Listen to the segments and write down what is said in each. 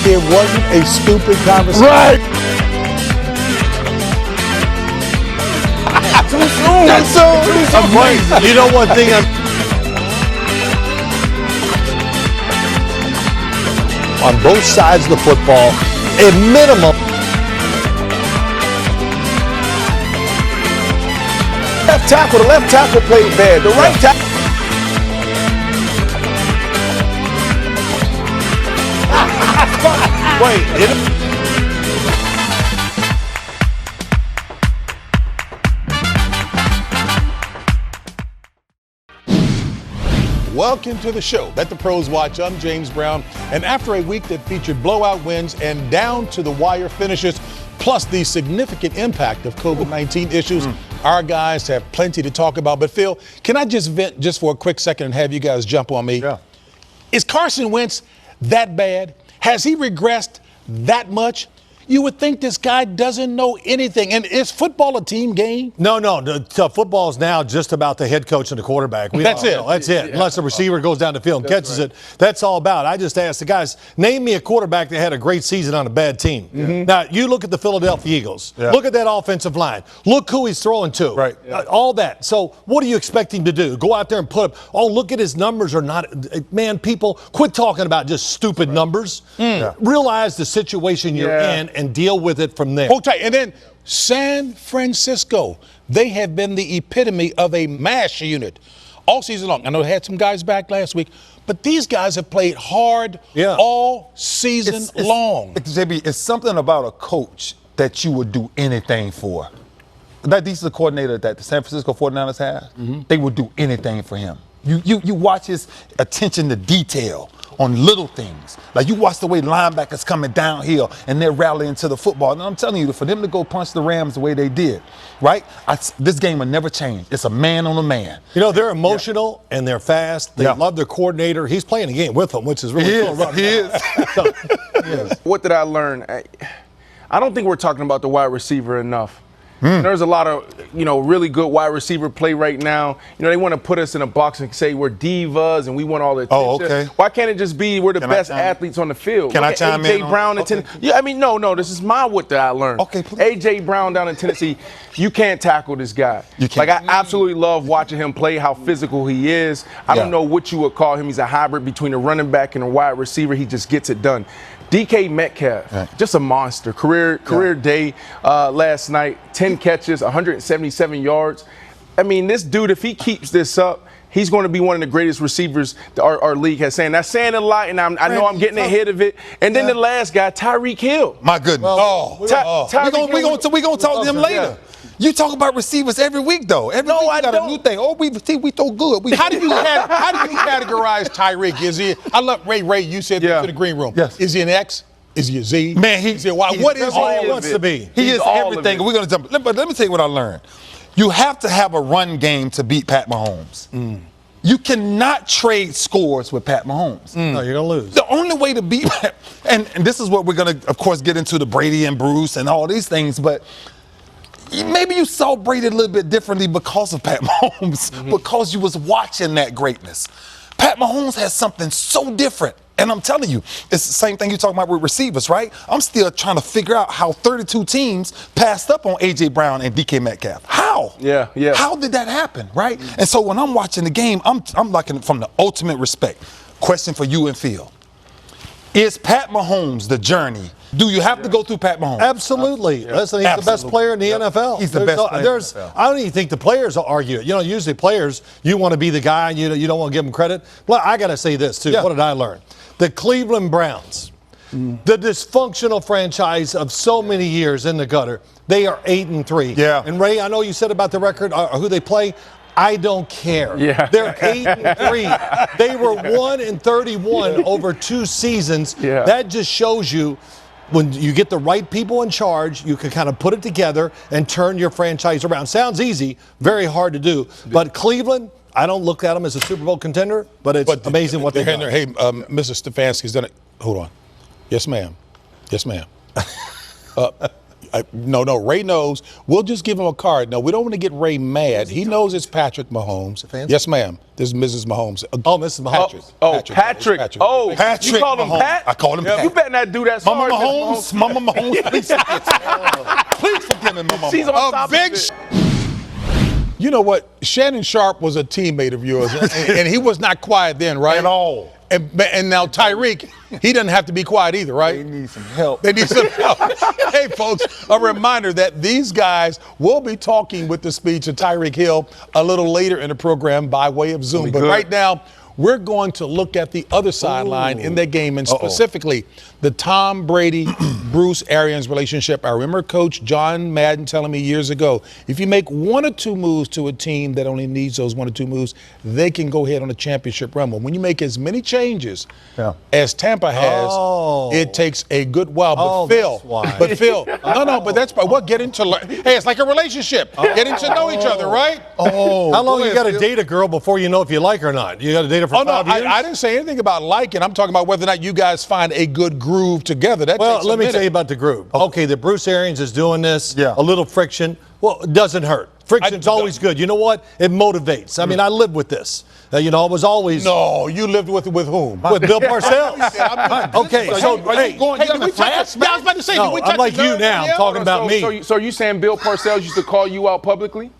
it wasn't a stupid conversation. Right. Too soon. Too soon. Right. You know one thing On both sides of the football, at minimum. The left tackle played bad. The right tackle. Welcome to the show. Let the pros watch. I'm James Brown. And after a week that featured blowout wins and down to the wire finishes, plus the significant impact of COVID-19 issues, our guys have plenty to talk about. But Phil, can I just vent just for a quick second and have you guys jump on me? Yeah. Is Carson Wentz that bad? Has he regressed that much? You would think this guy doesn't know anything. And is football a team game? No. Football is now just about the head coach and the quarterback. That's it. That's it. Unless the receiver goes down the field and catches it. That's all about. I just asked the guys, name me a quarterback that had a great season on a bad team. Now, you look at the Philadelphia Eagles. Yeah. Look at that offensive line. Look who he's throwing to. Right. All that. So what do you expect him to do? Go out there and put up, look at his numbers or not. Man, people, quit talking about just stupid numbers. Realize the situation you're in and deal with it from there. Hold tight. And then San Francisco, they have been the epitome of a MASH unit all season long. I know they had some guys back last week, but these guys have played hard all season long. JB, it's something about a coach that you would do anything for. That these are the coordinator that the San Francisco 49ers have. They would do anything for him. You watch his attention to detail on little things. Like you watch the way linebackers coming downhill and they're rallying to the football. And I'm telling you, for them to go punch the Rams the way they did, right? This game will never change. It's a man on a man. You know, they're emotional and they're fast. They love their coordinator. He's playing a game with them, which is really cool. He is. What did I learn? I don't think we're talking about the wide receiver enough. There's a lot of, really good wide receiver play right now. They want to put us in a box and say we're divas and we want all the attention. Oh, okay. Why can't it just be we're the best athletes on the field? Can I chime in? A.J. Brown in Tennessee. Yeah, no. This is what I learned. Okay, please. A.J. Brown down in Tennessee, you can't tackle this guy. You can't. Like, I absolutely love watching him play, how physical he is. I don't know what you would call him. He's a hybrid between a running back and a wide receiver. He just gets it done. DK Metcalf, just a monster. Career day last night, 10 catches, 177 yards. I mean, this dude, if he keeps this up, he's going to be one of the greatest receivers our league has seen. That's saying a lot, and I know I'm getting ahead of it. And then the last guy, Tyreek Hill. My goodness. We're going to talk to him later. You talk about receivers every week, though. Every week you got a new thing. We throw good. How do you categorize Tyreek? Is he? I love Ray. You said this to the green room. Yes. Is he an X? Is he a Z? Man, is he a Y? What is all he wants to be? He is everything. We're going to jump. But let me tell you what I learned. You have to have a run game to beat Pat Mahomes. You cannot trade scores with Pat Mahomes. No, you're going to lose. The only way to beat Pat, and this is what we're going to, of course, get into the Brady and Bruce and all these things, but maybe you saw Brady a little bit differently because of Pat Mahomes, because you was watching that greatness. Pat Mahomes has something so different. And I'm telling you, it's the same thing you're talking about with receivers, right? I'm still trying to figure out how 32 teams passed up on A.J. Brown and DK Metcalf. How? Yeah. How did that happen, right? And so when I'm watching the game, I'm liking it from the ultimate respect. Question for you and Phil. Is Pat Mahomes the journey? Do you have to go through Pat Mahomes? Absolutely. Listen, he's the best player in the NFL. He's the best player in the NFL. I don't even think the players will argue it. Usually players, you want to be the guy, you don't want to give them credit. Well, I got to say this, too. What did I learn? The Cleveland Browns, the dysfunctional franchise of so many years in the gutter, they are 8-3. Yeah. And Ray, I know you said about the record, who they play. I don't care. Yeah. They're 8-3. They were 1-31 over 2 seasons. Yeah. That just shows you when you get the right people in charge, you can kind of put it together and turn your franchise around. Sounds easy, very hard to do. But Cleveland, I don't look at them as a Super Bowl contender, but it's amazing what they've done. Hey, Mr. Stefanski's done it. Hold on. Yes, ma'am. No, Ray knows. We'll just give him a card. No, we don't want to get Ray mad. He knows it's Patrick Mahomes. Yes, ma'am. This is Mrs. Mahomes. Oh, Mrs. Mahomes. Patrick. Oh, Patrick. You call him Mahomes. Pat? I call him Pat. You better not do that. Mama Sorry, Mahomes. Mama Mahomes. Please forgive me, Mama. She's on top big. of it. You know what? Shannon Sharp was a teammate of yours, and he was not quiet then, right? At all. And now Tyreek, he doesn't have to be quiet either, right? They need some help. They need some help. Hey, folks, a reminder that these guys will be talking with the speech of Tyreek Hill a little later in the program by way of Zoom. But right now, we're going to look at the other sideline in that game, and specifically the Tom Brady, Bruce Arians relationship. I remember Coach John Madden telling me years ago, if you make one or two moves to a team that only needs those one or two moves, they can go ahead on a championship run. But when you make as many changes as Tampa has, it takes a good while. But Phil, but that's what get into. Hey, it's like a relationship. Getting to know each other, right? How long you got to date a girl before you know if you like her or not? You got to date her for 5 years? I didn't say anything about liking. I'm talking about whether or not you guys find a good groove together. Let me tell you about the groove. Okay, the Bruce Arians is doing this. A little friction. Well, it doesn't hurt. Friction's always good. You know what? It motivates. I mean, I live with this. I was always. No, you lived with whom? With Bill Parcells. Okay, so are you going down the flashback? I was about to say, no, I'm like you now. I'm talking about me. So you saying Bill Parcells used to call you out publicly?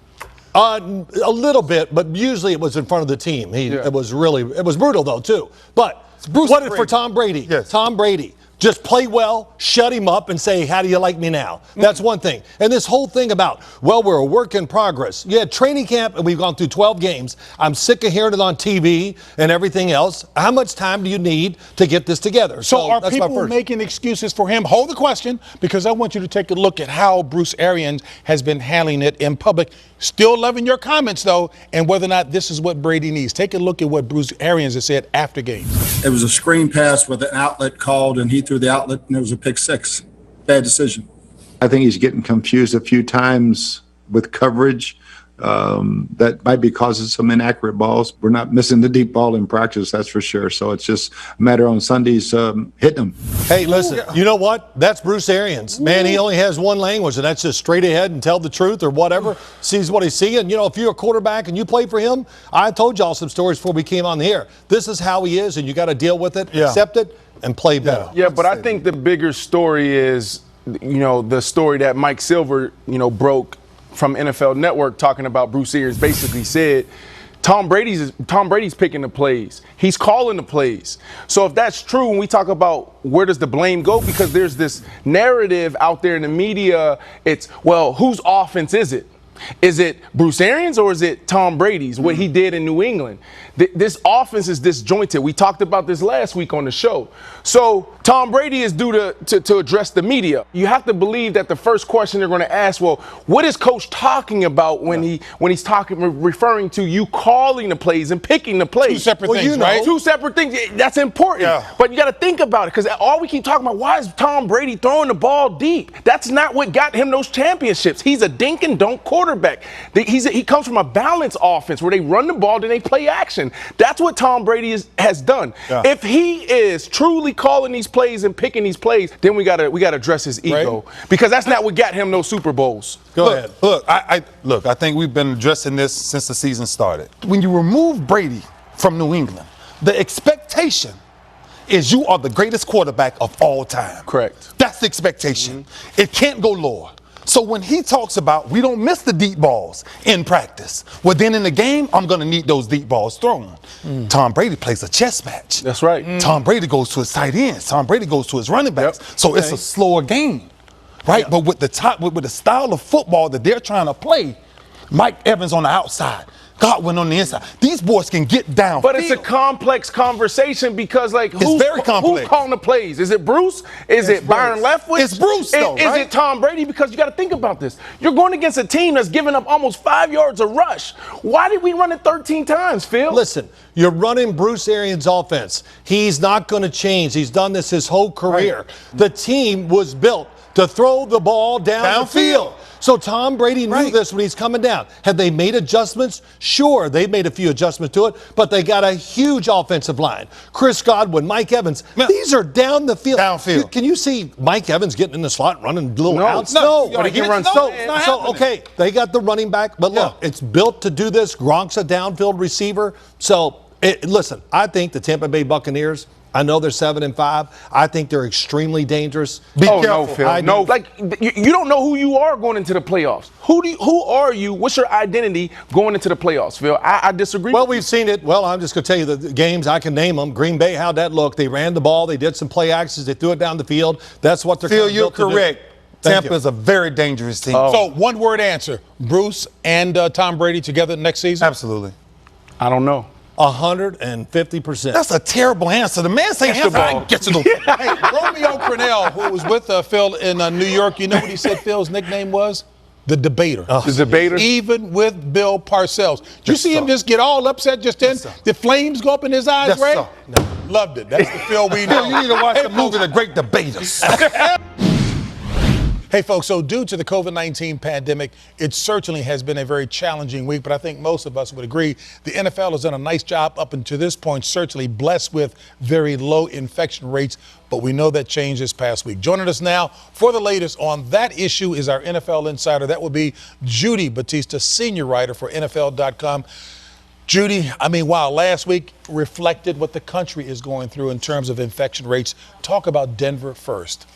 A little bit, but usually it was in front of the team. It was brutal though too. But what if for Tom Brady? Yes. Tom Brady. Just play well, shut him up, and say, how do you like me now? That's one thing. And this whole thing about, we're a work in progress. You had training camp, and we've gone through 12 games. I'm sick of hearing it on TV and everything else. How much time do you need to get this together? So are people making excuses for him? Hold the question, because I want you to take a look at how Bruce Arians has been handling it in public. Still loving your comments, though, and whether or not this is what Brady needs. Take a look at what Bruce Arians has said after games. It was a screen pass with an outlet called, and he threw the outlet, and it was a pick six. Bad decision. I think he's getting confused a few times with coverage. That might be causing some inaccurate balls. We're not missing the deep ball in practice, that's for sure. So it's just a matter on Sundays hitting them. Hey, listen, you know what? That's Bruce Arians. Man, he only has one language, and that's just straight ahead and tell the truth or whatever. Sees what he's seeing. If you're a quarterback and you play for him, I told y'all some stories before we came on the air. This is how he is, and you got to deal with it, accept it, and play better. Yeah, but I think the bigger story is, the story that Mike Silver, broke from NFL Network talking about Bruce Arians basically said Tom Brady's picking the plays. He's calling the plays. So if that's true, when we talk about where does the blame go, because there's this narrative out there in the media, it's, whose offense is it? Is it Bruce Arians or is it Tom Brady's, what he did in New England? This offense is disjointed. We talked about this last week on the show. So Tom Brady is due to address the media. You have to believe that the first question they're going to ask, what is Coach talking about when he's talking, referring to you calling the plays and picking the plays? Two separate things, right? Two separate things. That's important. Yeah. But you got to think about it, because all we keep talking about, why is Tom Brady throwing the ball deep? That's not what got him those championships. He's a dink and dunk quarterback. He comes from a balanced offense where they run the ball, then they play action. That's what Tom Brady has done. Yeah. If he is truly calling these plays and picking these plays, then we gotta address his ego, because that's not what got him those Super Bowls. Go ahead. I think we've been addressing this since the season started. When you remove Brady from New England, the expectation is you are the greatest quarterback of all time. Correct. That's the expectation. It can't go lower. So when he talks about we don't miss the deep balls in practice, then in the game, I'm going to need those deep balls thrown. Tom Brady plays a chess match. That's right. Tom Brady goes to his tight ends. Tom Brady goes to his running backs. Yep. So it's a slower game, right? Yep. But with the style of football that they're trying to play, Mike Evans on the outside, Godwin on the inside. These boys can get down. But it's a complex conversation, because it's very complex. Who's calling the plays? Is it Bruce? Is it Byron Leftwich? It's Bruce, though, Is it Tom Brady? Because you got to think about this. You're going against a team that's giving up almost 5 yards a rush. Why did we run it 13 times, Phil? Listen, you're running Bruce Arians' offense. He's not going to change. He's done this his whole career. Right. The team was built to throw the ball down the field. So Tom Brady knew this when he's coming down. Had they made adjustments? Sure, they made a few adjustments to it, but they got a huge offensive line. Chris Godwin, Mike Evans. These are down the field. Downfield. Can you see Mike Evans getting in the slot, running little outs? No. But he can run Okay, they got the running back, but look, it's built to do this. Gronk's a downfield receiver. So, listen, I think the Tampa Bay Buccaneers, I know they're 7-5. I think they're extremely dangerous. Be careful. No, Phil. No, like you don't know who you are going into the playoffs. Who are you? What's your identity going into the playoffs, Phil? I disagree. Well, we've seen it. Well, I'm just going to tell you the games. I can name them. Green Bay, how'd that look? They ran the ball. They did some play actions. They threw it down the field. That's what they're Phil, kind of you're built correct. to do. Tampa is a very dangerous team. So, one-word answer. Bruce and Tom Brady together next season? Absolutely. I don't know. 150%. That's a terrible answer. The man saying answer. I get to the Hey, Romeo Crennel, who was with Phil in New York, you know what he said Phil's nickname was? The debater. The debater? Even with Bill Parcells. Did you see him just get all upset just then? The flames go up in his eyes, Yes, right? sir. No. Loved it. That's the Phil we know. You need to watch the movie The Great Debaters. Hey, folks, so due to the COVID-19 pandemic, it certainly has been a very challenging week, but I think most of us would agree the NFL has done a nice job up until this point, certainly blessed with very low infection rates, but we know that changed this past week. Joining us now for the latest on that issue is our NFL insider. That would be Judy Batista, senior writer for NFL.com. Judy, I mean, wow, last week reflected what the country is going through in terms of infection rates. Talk about Denver first.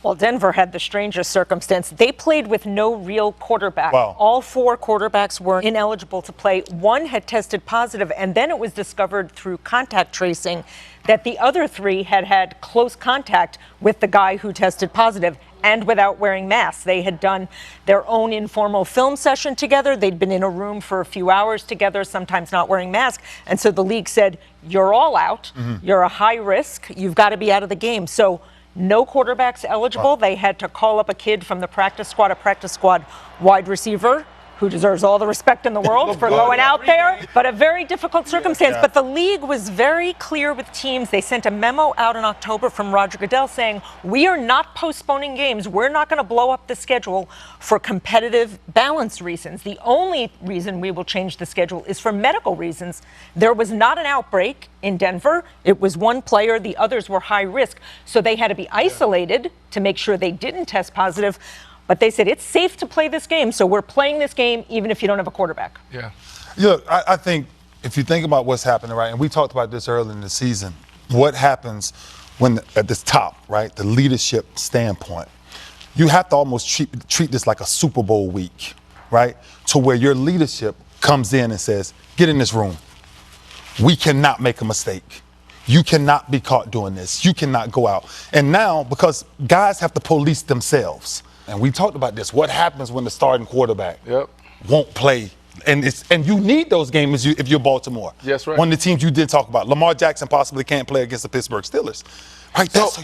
Well, Denver had the strangest circumstance. They played with no real quarterback. Wow. All 4 quarterbacks were ineligible to play. One had tested positive, and then it was discovered through contact tracing that the other 3 had had close contact with the guy who tested positive and without wearing masks. They had done their own informal film session together. They'd been in a room for a few hours together, sometimes not wearing masks. And so the league said, you're all out. You're a high risk. You've got to be out of the game. So no quarterbacks eligible. They had to call up a kid from the practice squad wide receiver, who deserves all the respect in the world for going out there, but a very difficult circumstance. But the league was very clear with teams. They sent a memo out in October from Roger Goodell saying, we are not postponing games. We're not going to blow up the schedule for competitive balance reasons. The only reason we will change the schedule is for medical reasons. There was not an outbreak in Denver. It was one player. The others were high risk. So they had to be isolated to make sure they didn't test positive. But they said it's safe to play this game, so we're playing this game even if you don't have a quarterback. Yeah. Look, I think if you think about what's happening, right, and we talked about this early in the season, what happens when at this top, right, the leadership standpoint, you have to almost treat this like a Super Bowl week, right, to where your leadership comes in and says, get in this room. We cannot make a mistake. You cannot be caught doing this. You cannot go out. And now, because guys have to police themselves, and we talked about this. What happens when the starting quarterback won't play? And you need those games if you're Baltimore. Yes, right. One of the teams you did talk about. Lamar Jackson possibly can't play against the Pittsburgh Steelers. Right, that's a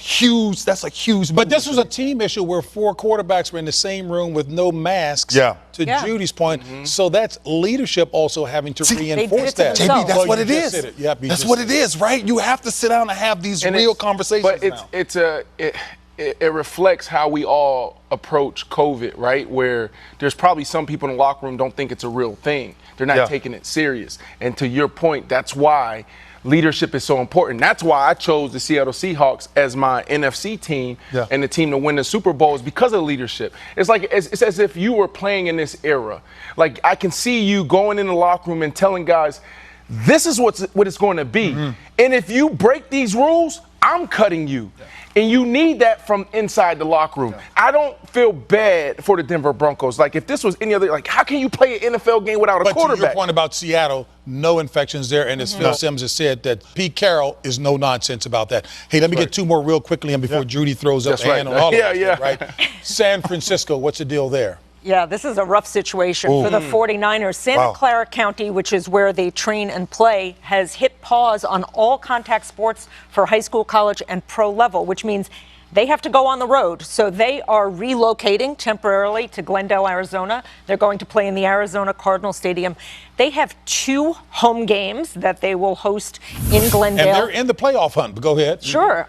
huge. But this was a team issue where 4 quarterbacks were in the same room with no masks. To Judy's point, so that's leadership also having to reinforce that. JB, that's what it is. That's what it is, right? You have to sit down and have these real conversations. But it reflects how we all approach COVID, right? Where there's probably some people in the locker room don't think it's a real thing. They're not taking it serious. And to your point, that's why leadership is so important. That's why I chose the Seattle Seahawks as my NFC team and the team to win the Super Bowl is because of leadership. It's like it's as if you were playing in this era. Like I can see you going in the locker room and telling guys, this is what it's going to be. And if you break these rules, I'm cutting you. And you need that from inside the locker room. I don't feel bad for the Denver Broncos. Like, if this was any other, like, how can you play an NFL game without a quarterback? To your point about Seattle, no infections there. And as Phil Simms has said, that Pete Carroll is no nonsense about that. Hey, let me get 2 more real quickly and before Judy throws up a hand on all of us. Right? San Francisco, what's the deal there? Yeah, this is a rough situation for the 49ers. Santa Clara County, which is where they train and play, has hit pause on all contact sports for high school, college, and pro level, which means they have to go on the road. So they are relocating temporarily to Glendale, Arizona. They're going to play in the Arizona Cardinal Stadium. They have 2 home games that they will host in Glendale. And they're in the playoff hunt, but go ahead. Sure.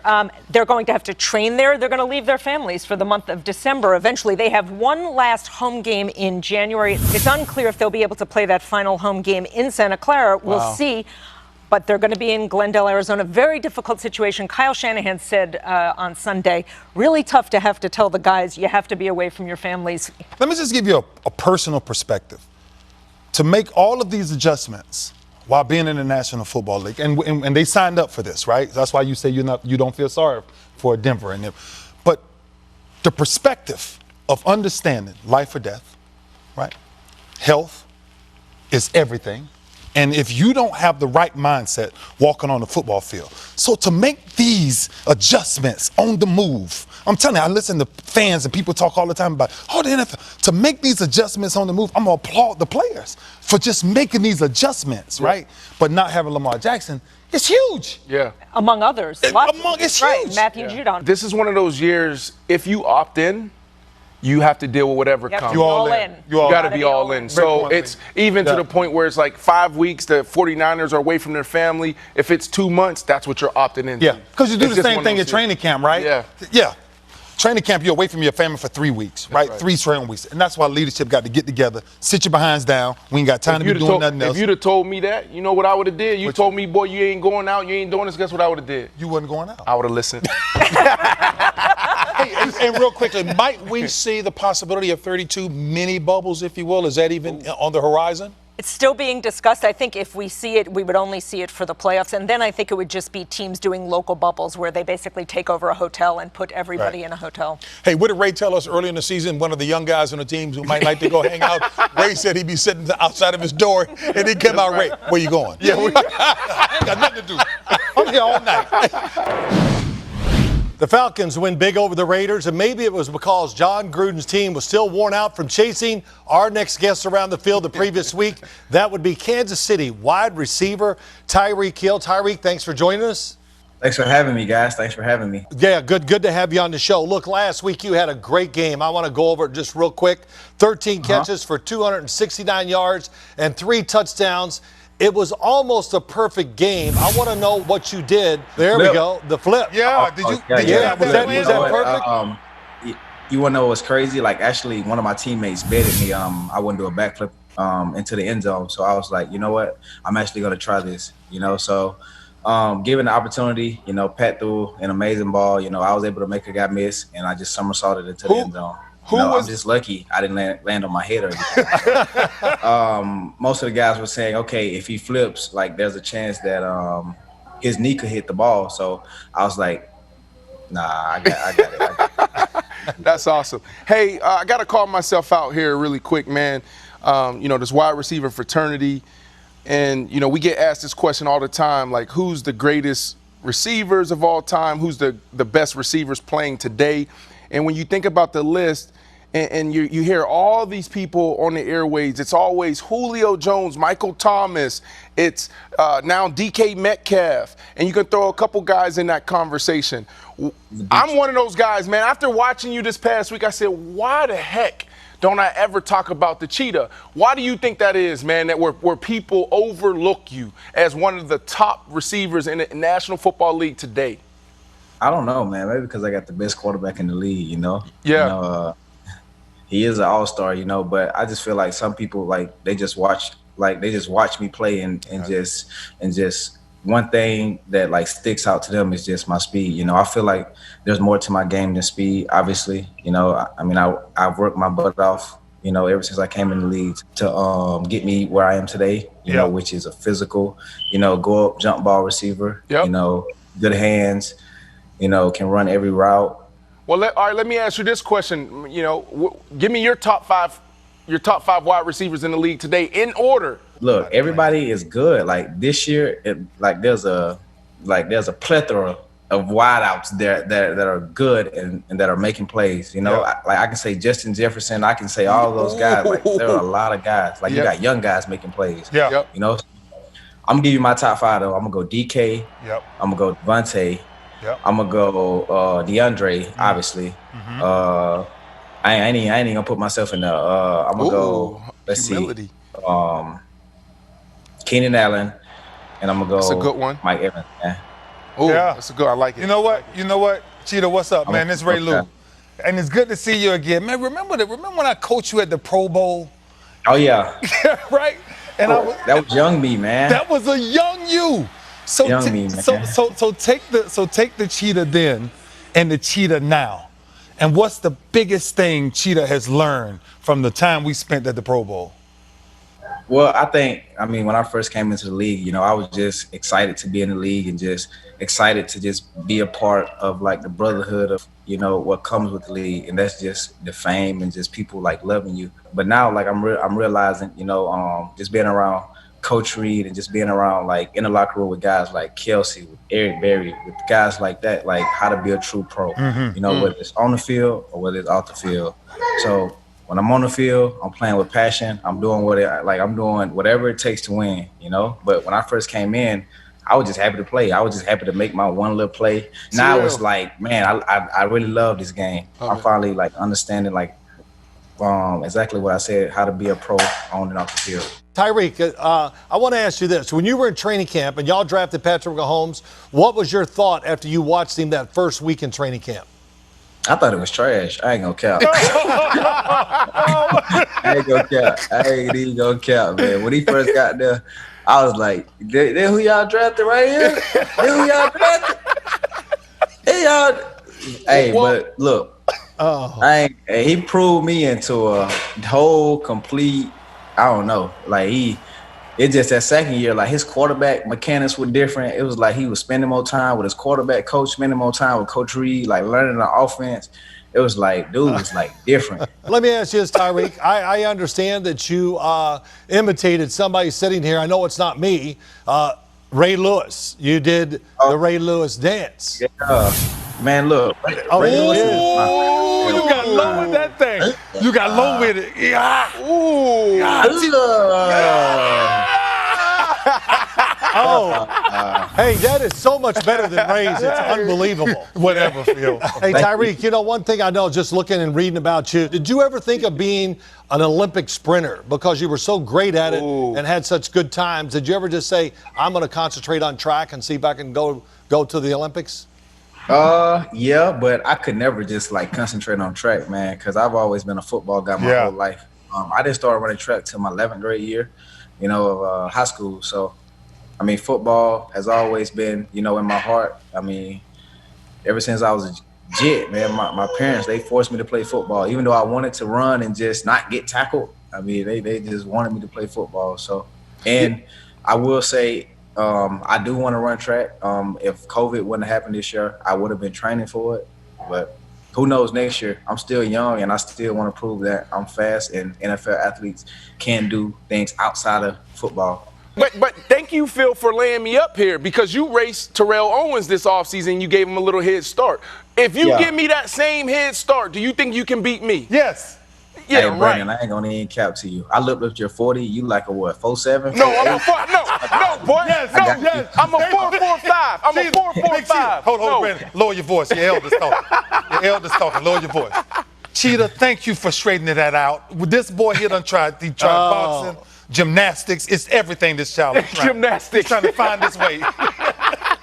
They're going to have to train there. They're going to leave their families for the month of December. Eventually, they have one last home game in January. It's unclear if they'll be able to play that final home game in Santa Clara. We'll see. But they're going to be in Glendale, Arizona. Very difficult situation. Kyle Shanahan said on Sunday, really tough to have to tell the guys, you have to be away from your families. Let me just give you a personal perspective. To make all of these adjustments while being in the National Football League, and they signed up for this, right? That's why you say you don't feel sorry for Denver and them. But the perspective of understanding life or death, right? Health is everything. And if you don't have the right mindset walking on the football field. So to make these adjustments on the move, I'm telling you, I listen to fans and people talk all the time about, the NFL. To make these adjustments on the move, I'm going to applaud the players for just making these adjustments, right? But not having Lamar Jackson, it's huge. Yeah. Among others. It's huge. Right, Matthew Judon. This is one of those years, if you opt in, you have to deal with whatever comes. You all in. You got to be all in. So it's even to the point where it's like 5 weeks, the 49ers are away from their family. If it's 2 months, that's what you're opting into. Yeah, because you do the same thing at training camp, right? Yeah. Yeah. Training camp, you're away from your family for 3 weeks, right? 3 straight weeks. And that's why leadership got to get together, sit your behinds down. We ain't got time to be doing nothing else. If you'd have told me that, you know what I would have did? You told me, boy, you ain't going out, you ain't doing this, guess what I would have did? You wasn't going out. I would have listened. And real quickly, might we see the possibility of 32 mini bubbles, if you will? Is that even on the horizon? It's still being discussed. I think if we see it, we would only see it for the playoffs. And then I think it would just be teams doing local bubbles where they basically take over a hotel and put everybody in a hotel. Hey, what did Ray tell us early in the season? One of the young guys on the teams who might like to go hang out. Ray said he'd be sitting outside of his door, and he'd come out, Ray, where you going? Yeah, I ain't got nothing to do. I'm here all night. The Falcons win big over the Raiders, and maybe it was because John Gruden's team was still worn out from chasing our next guest around the field the previous week. That would be Kansas City wide receiver Tyreek Hill. Tyreek, thanks for joining us. Thanks for having me, guys. Thanks for having me. Yeah, good to have you on the show. Look, last week you had a great game. I want to go over it just real quick. 13 catches for 269 yards and 3 touchdowns. It was almost a perfect game. I want to know what you did. There we go. The flip. Yeah. Did you have was that? Was that perfect? You want to know what's crazy? Like, actually, one of my teammates betted me. I wouldn't do a backflip into the end zone. So I was like, you know what? I'm actually going to try this. So given the opportunity, Pat threw an amazing ball. I was able to make a guy miss, and I just somersaulted into the end zone. I'm just lucky I didn't land on my head or anything. Most of the guys were saying, okay, if he flips, like there's a chance that his knee could hit the ball. So I was like, nah, I got it. That's awesome. Hey, I got to call myself out here really quick, man. This wide receiver fraternity. And, we get asked this question all the time, like who's the greatest receivers of all time? Who's the best receivers playing today? And when you think about the list and you hear all these people on the airwaves, it's always Julio Jones, Michael Thomas, it's now DK Metcalf, and you can throw a couple guys in that conversation. I'm one of those guys, man. After watching you this past week, I said, why the heck don't I ever talk about the cheetah? Why do you think that is, man, that where people overlook you as one of the top receivers in the National Football League today? I don't know, man. Maybe because I got the best quarterback in the league, Yeah. He is an all-star, but I just feel like some people, like, they just watch me play and just one thing that, like, sticks out to them is just my speed. I feel like there's more to my game than speed, obviously. I've worked my butt off, ever since I came in the league to get me where I am today, which is a physical, go up, jump ball receiver, good hands, can run every route. Well, all right, let me ask you this question. Give me your top five wide receivers in the league today in order. Look, everybody is good. Like this year, there's a plethora of wideouts there that are good and that are making plays. I can say Justin Jefferson. I can say all of those guys. Like there are a lot of guys. Like you got young guys making plays. Yeah. I'm gonna give you my top 5 though. I'm gonna go DK. Yep. I'm gonna go Devontae. Yep. I'm gonna go DeAndre, obviously. I ain't even gonna put myself in the. I'm gonna go. Let's humility. see. Keenan Allen, and I'm gonna go. That's a good one. Mike Evans. Man. Oh, Yeah. that's a good. I like it. You know what, Cheetah, what's up, man? It's Ray Lou. And it's good to see you again. Man, remember when I coached you at the Pro Bowl? Oh yeah. Right? And that was young me, man. That was a young you. So Young me, man. so take the Cheetah then and the Cheetah now. And what's the biggest thing Cheetah has learned from the time we spent at the Pro Bowl? Well, I mean, when I first came into the league, you know, I was just excited to be in the league and just excited to just be a part of like the brotherhood of, you know, what comes with the league. And that's just the fame and just people like loving you. But now, like, I'm realizing, you know, just being around Coach Reed and just being around like in the locker room with guys like Kelsey, with Eric Berry, with guys like that, like how to be a true pro, you know, whether it's on the field or whether it's off the field. So when I'm on the field, I'm playing with passion. I'm doing I'm doing whatever it takes to win, you know. But when I first came in, I was just happy to play. I was just happy to make my one little play. Now it's like, man, I really love this game. I'm finally like understanding like exactly what I said, how to be a pro on and off the field. Tyreek, I want to ask you this. When you were in training camp and y'all drafted Patrick Mahomes, what was your thought after you watched him that first week in training camp? I thought it was trash. I ain't gonna cap. I ain't even gonna cap, man. When he first got there, I was like, they who y'all drafted right here? They who y'all drafted? Hey, but look, he proved me into a whole complete, I don't know, like it's just that second year, like his quarterback mechanics were different. It was like he was spending more time with his quarterback coach, spending more time with Coach Reed, like learning the offense. It was like, dude, was like different. Let me ask you this, Tyreek. I understand that you imitated somebody sitting here. I know it's not me. Ray Lewis. You did the Ray Lewis dance. Yeah. Man, look. Ray Lewis is You got low with that thing. You got low with it. Yeah. Ooh. Hey, that is so much better than Ray's. It's unbelievable. Whatever, Phil. Hey, Tyreek, you know, one thing I know just looking and reading about you, did you ever think of being an Olympic sprinter because you were so great at it and had such good times? Did you ever just say, I'm going to concentrate on track and see if I can go to the Olympics? Yeah, but I could never just like concentrate on track, man, because I've always been a football guy my whole life. I didn't start running track till my 11th grade year, you know, of high school. So, I mean, football has always been, you know, in my heart. I mean, ever since I was a jit, man, my parents, they forced me to play football, even though I wanted to run and just not get tackled. I mean, they just wanted me to play football. So, and I will say, I do want to run track. If COVID wouldn't have happened this year, I would have been training for it. But who knows next year? I'm still young, and I still want to prove that I'm fast, and NFL athletes can do things outside of football. But thank you, Phil, for laying me up here because you raced Terrell Owens this offseason. You gave him a little head start. If you give me that same head start, do you think you can beat me? Yes. Yeah, hey, Brandon, I ain't gonna even cap to you. I looked up your 40. You like a what? 4'7"? No, I'm a 4. No, boy. Yes. I'm a 4'5". I'm a 4'5". Hold on, Brandon. Lower your voice. Your elders talking. Your elders talking. Lower your voice. Cheetah, thank you for straightening that out. This boy here done tried boxing, gymnastics. It's everything this child is trying. Gymnastics. He's trying to find his way.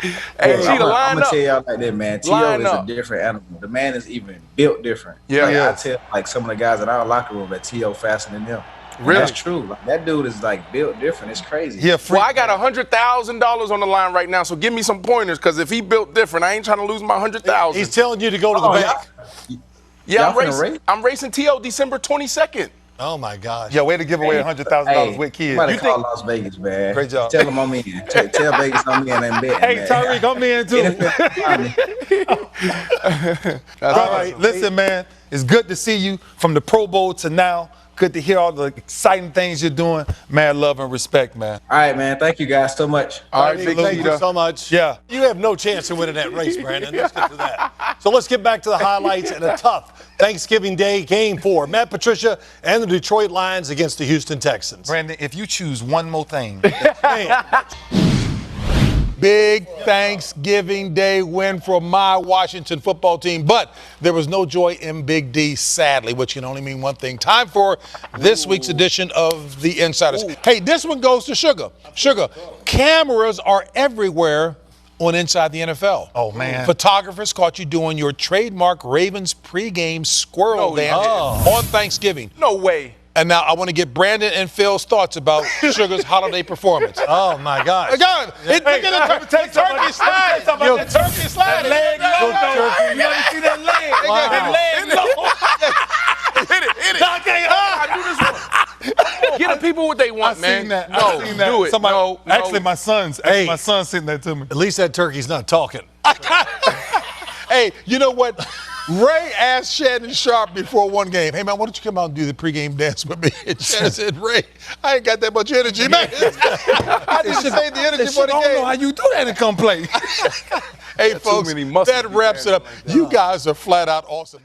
Hey, Cheetah, line I'm gonna up. tell y'all like that, man. T.O. is a different animal. The man is even built different. Yeah, like, yeah. I tell like some of the guys in our locker room that T.O. faster than them. Really? That's true. Like, that dude is like built different. It's crazy. Yeah, Well, I got $100,000 on the line right now, so give me some pointers because if he built different, I ain't trying to lose my $100,000. He's telling you to go to the bank. Yeah, Y'all finna race? I'm racing T.O. December 22nd. Oh, my gosh. Yeah, way to give away $100,000 with kids. Somebody call Las Vegas, man. Great job. Tell them I'm in. Tell Vegas I'm in and bet. Hey, Tyreek, I'm in too. All right, listen, man. It's good to see you from the Pro Bowl to now. Good to hear all the exciting things you're doing. Mad love and respect, man. All right, man. Thank you guys so much. All right, Thank you so much. Yeah. You have no chance of winning that race, Brandon. Let's get to that. So let's get back to the highlights and a tough Thanksgiving Day Game 4. Matt Patricia and the Detroit Lions against the Houston Texans. Brandon, if you choose one more thing. Man. Big Thanksgiving Day win for my Washington football team, but there was no joy in Big D, sadly, which can only mean one thing. Time for this week's edition of The Insiders. Hey, this one goes to Sugar. Sugar, cameras are everywhere on Inside the NFL. Oh, man. Photographers caught you doing your trademark Ravens pregame squirrel dance on Thanksgiving. No way. And now I want to get Brandon and Phil's thoughts about Sugar's holiday performance. Oh, my God. Again, look at the turkey slide. The turkey slide. You never see that leg. Hit it. I do this one. Get the people what they want, man. Seen that. No, I seen that. do it. Somebody, No. Actually, my son's sitting there to me. At least that turkey's not talking. Hey, you know what? Ray asked Shannon Sharp before one game, hey, man, why don't you come out and do the pregame dance with me? And Shannon said, Ray, I ain't got that much energy, man. I didn't save the energy for the I don't know game. how you do that and come play. Hey, folks, that wraps it up. You guys are flat out awesome.